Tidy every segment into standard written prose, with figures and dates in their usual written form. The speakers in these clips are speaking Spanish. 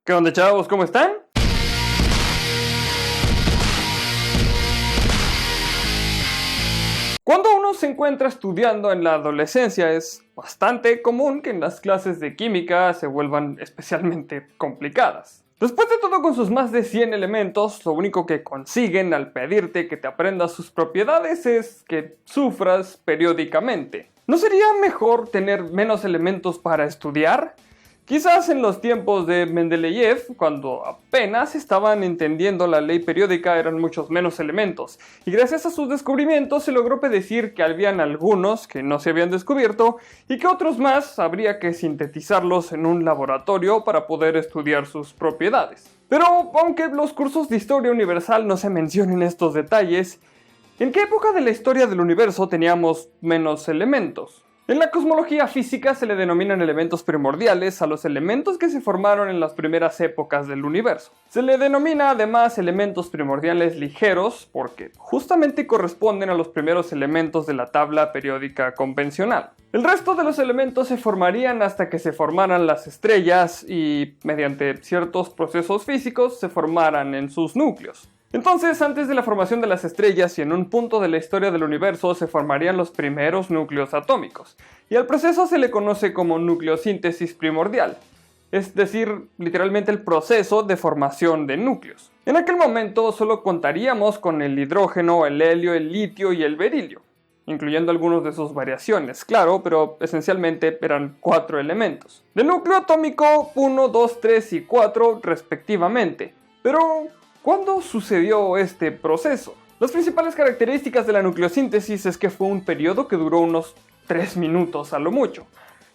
¿Qué onda, chavos? ¿Cómo están? Cuando uno se encuentra estudiando en la adolescencia, es bastante común que en las clases de química se vuelvan especialmente complicadas. Después de todo, con sus más de 100 elementos, lo único que consiguen al pedirte que te aprendas sus propiedades es que sufras periódicamente. ¿No sería mejor tener menos elementos para estudiar? Quizás en los tiempos de Mendeleev, cuando apenas estaban entendiendo la ley periódica, eran muchos menos elementos, y gracias a sus descubrimientos se logró predecir que habían algunos que no se habían descubierto y que otros más habría que sintetizarlos en un laboratorio para poder estudiar sus propiedades. Pero aunque los cursos de historia universal no se mencionen estos detalles, ¿en qué época de la historia del universo teníamos menos elementos? En la cosmología física se le denominan elementos primordiales a los elementos que se formaron en las primeras épocas del universo. Se le denomina además elementos primordiales ligeros porque justamente corresponden a los primeros elementos de la tabla periódica convencional. El resto de los elementos se formarían hasta que se formaran las estrellas y, mediante ciertos procesos físicos, se formaran en sus núcleos. Entonces, antes de la formación de las estrellas y en un punto de la historia del universo se formarían los primeros núcleos atómicos, y al proceso se le conoce como nucleosíntesis primordial, es decir, literalmente el proceso de formación de núcleos. En aquel momento solo contaríamos con el hidrógeno, el helio, el litio y el berilio, incluyendo algunos de sus variaciones, claro, pero esencialmente eran 4 elementos. Del núcleo atómico 1, 2, 3 y 4 respectivamente, pero ¿cuándo sucedió este proceso? Las principales características de la nucleosíntesis es que fue un periodo que duró unos 3 minutos a lo mucho.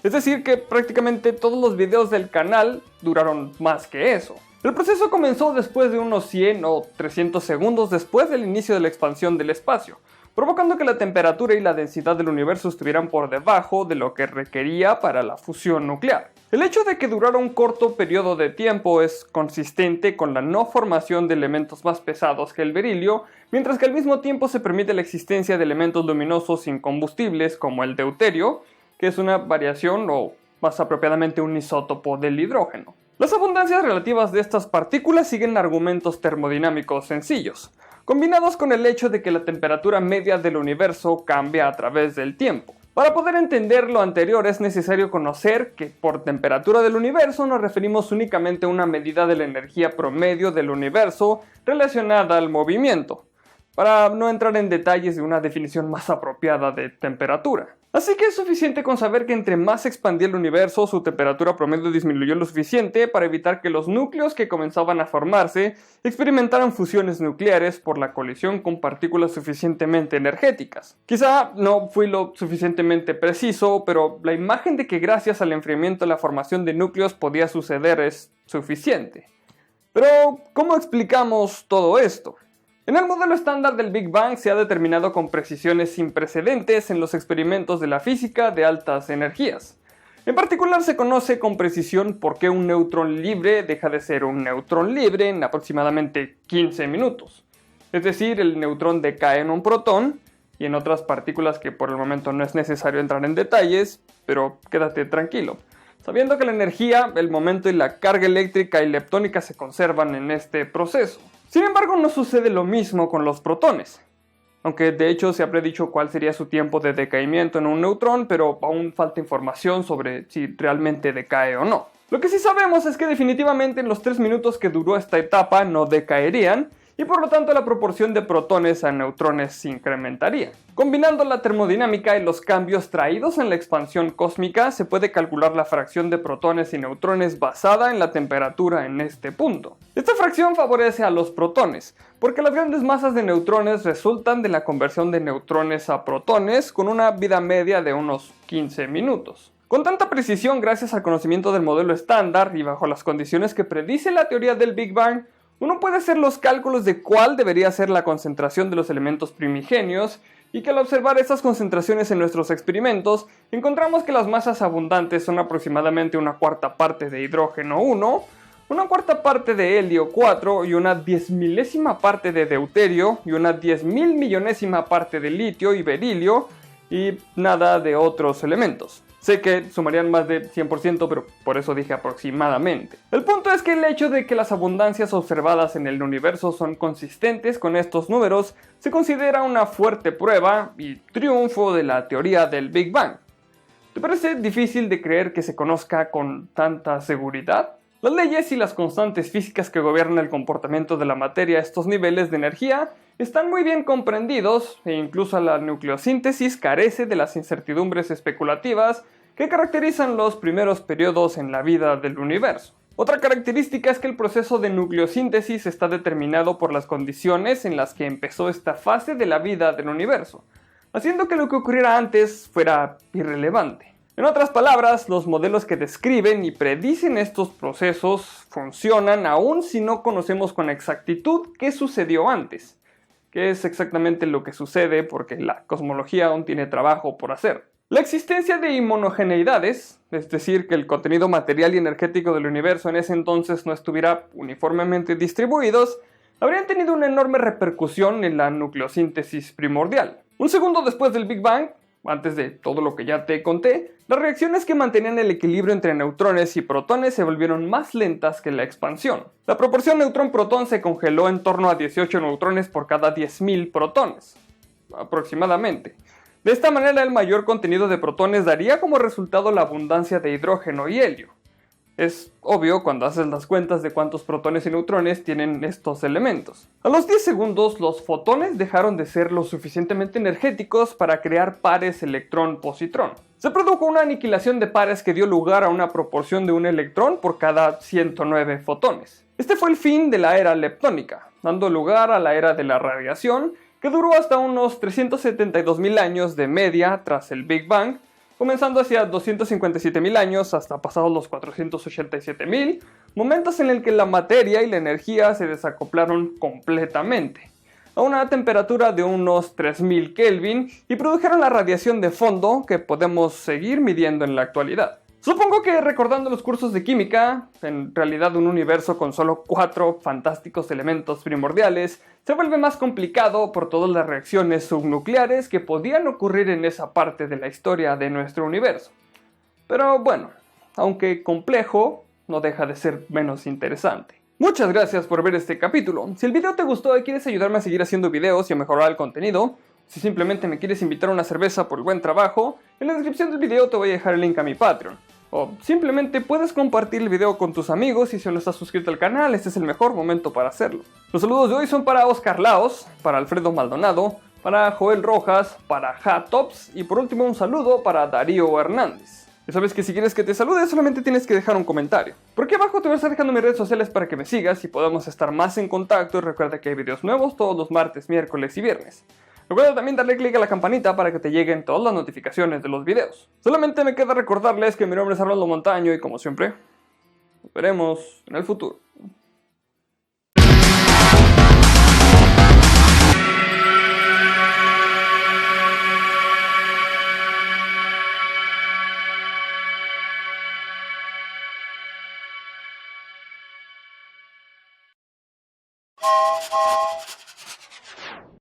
Es decir, que prácticamente todos los videos del canal duraron más que eso. El proceso comenzó después de unos 100 o 300 segundos después del inicio de la expansión del espacio, provocando que la temperatura y la densidad del universo estuvieran por debajo de lo que requería para la fusión nuclear. El hecho de que durara un corto periodo de tiempo es consistente con la no formación de elementos más pesados que el berilio, mientras que al mismo tiempo se permite la existencia de elementos luminosos incombustibles como el deuterio, que es una variación o más apropiadamente un isótopo del hidrógeno. Las abundancias relativas de estas partículas siguen argumentos termodinámicos sencillos, combinados con el hecho de que la temperatura media del universo cambia a través del tiempo. Para poder entender lo anterior es necesario conocer que por temperatura del universo nos referimos únicamente a una medida de la energía promedio del universo relacionada al movimiento, para no entrar en detalles de una definición más apropiada de temperatura. Así que es suficiente con saber que entre más se expandía el universo, su temperatura promedio disminuyó lo suficiente para evitar que los núcleos que comenzaban a formarse experimentaran fusiones nucleares por la colisión con partículas suficientemente energéticas. Quizá no fui lo suficientemente preciso, pero la imagen de que gracias al enfriamiento la formación de núcleos podía suceder es suficiente. Pero, ¿cómo explicamos todo esto? En el modelo estándar del Big Bang se ha determinado con precisiones sin precedentes en los experimentos de la física de altas energías. En particular se conoce con precisión por qué un neutrón libre deja de ser un neutrón libre en aproximadamente 15 minutos. Es decir, el neutrón decae en un protón y en otras partículas que por el momento no es necesario entrar en detalles, pero quédate tranquilo, sabiendo que la energía, el momento y la carga eléctrica y leptónica se conservan en este proceso. Sin embargo, no sucede lo mismo con los protones, aunque de hecho se ha predicho cuál sería su tiempo de decaimiento en un neutrón, pero aún falta información sobre si realmente decae o no. Lo que sí sabemos es que definitivamente en los 3 minutos que duró esta etapa no decaerían, y por lo tanto la proporción de protones a neutrones se incrementaría. Combinando la termodinámica y los cambios traídos en la expansión cósmica, se puede calcular la fracción de protones y neutrones basada en la temperatura en este punto. Esta fracción favorece a los protones, porque las grandes masas de neutrones resultan de la conversión de neutrones a protones con una vida media de unos 15 minutos. Con tanta precisión, gracias al conocimiento del modelo estándar y bajo las condiciones que predice la teoría del Big Bang, uno puede hacer los cálculos de cuál debería ser la concentración de los elementos primigenios y que al observar estas concentraciones en nuestros experimentos encontramos que las masas abundantes son aproximadamente una cuarta parte de hidrógeno 1, una cuarta parte de helio 4 y una 10.000ª parte de deuterio y una 10.000 millonésima parte de litio y berilio y nada de otros elementos. Sé que sumarían más de 100%, pero por eso dije aproximadamente. El punto es que el hecho de que las abundancias observadas en el universo son consistentes con estos números se considera una fuerte prueba y triunfo de la teoría del Big Bang. ¿Te parece difícil de creer que se conozca con tanta seguridad? Las leyes y las constantes físicas que gobiernan el comportamiento de la materia a estos niveles de energía están muy bien comprendidos e incluso la nucleosíntesis carece de las incertidumbres especulativas que caracterizan los primeros periodos en la vida del universo. Otra característica es que el proceso de nucleosíntesis está determinado por las condiciones en las que empezó esta fase de la vida del universo, haciendo que lo que ocurriera antes fuera irrelevante. En otras palabras, los modelos que describen y predicen estos procesos funcionan aun si no conocemos con exactitud qué sucedió antes, que es exactamente lo que sucede porque la cosmología aún tiene trabajo por hacer. La existencia de inhomogeneidades, es decir, que el contenido material y energético del universo en ese entonces no estuviera uniformemente distribuidos, habrían tenido una enorme repercusión en la nucleosíntesis primordial. Un segundo después del Big Bang, antes de todo lo que ya te conté, las reacciones que mantenían el equilibrio entre neutrones y protones se volvieron más lentas que la expansión. La proporción neutrón-protón se congeló en torno a 18 neutrones por cada 10.000 protones, aproximadamente. De esta manera, el mayor contenido de protones daría como resultado la abundancia de hidrógeno y helio. Es obvio cuando haces las cuentas de cuántos protones y neutrones tienen estos elementos. A los 10 segundos, los fotones dejaron de ser lo suficientemente energéticos para crear pares electrón-positrón. Se produjo una aniquilación de pares que dio lugar a una proporción de un electrón por cada 109 fotones. Este fue el fin de la era leptónica, dando lugar a la era de la radiación, que duró hasta unos 372.000 años de media tras el Big Bang, comenzando hacia 257.000 años hasta pasados los 487.000, momentos en el que la materia y la energía se desacoplaron completamente, a una temperatura de unos 3000 Kelvin y produjeron la radiación de fondo que podemos seguir midiendo en la actualidad. Supongo que recordando los cursos de química, en realidad un universo con solo 4 fantásticos elementos primordiales se vuelve más complicado por todas las reacciones subnucleares que podían ocurrir en esa parte de la historia de nuestro universo. Pero bueno, aunque complejo, no deja de ser menos interesante. Muchas gracias por ver este capítulo. Si el video te gustó y quieres ayudarme a seguir haciendo videos y a mejorar el contenido, si simplemente me quieres invitar a una cerveza por el buen trabajo, en la descripción del video te voy a dejar el link a mi Patreon. O simplemente puedes compartir el video con tus amigos y si no estás suscrito al canal, este es el mejor momento para hacerlo. Los saludos de hoy son para Oscar Laos, para Alfredo Maldonado, para Joel Rojas, para Hatops y por último un saludo para Darío Hernández. Ya sabes que si quieres que te salude solamente tienes que dejar un comentario. Por aquí abajo te voy a estar dejando mis redes sociales para que me sigas y podamos estar más en contacto y recuerda que hay videos nuevos todos los martes, miércoles y viernes. Recuerda también darle click a la campanita para que te lleguen todas las notificaciones de los videos. Solamente me queda recordarles que mi nombre es Arnoldo Montaño y como siempre, nos veremos en el futuro.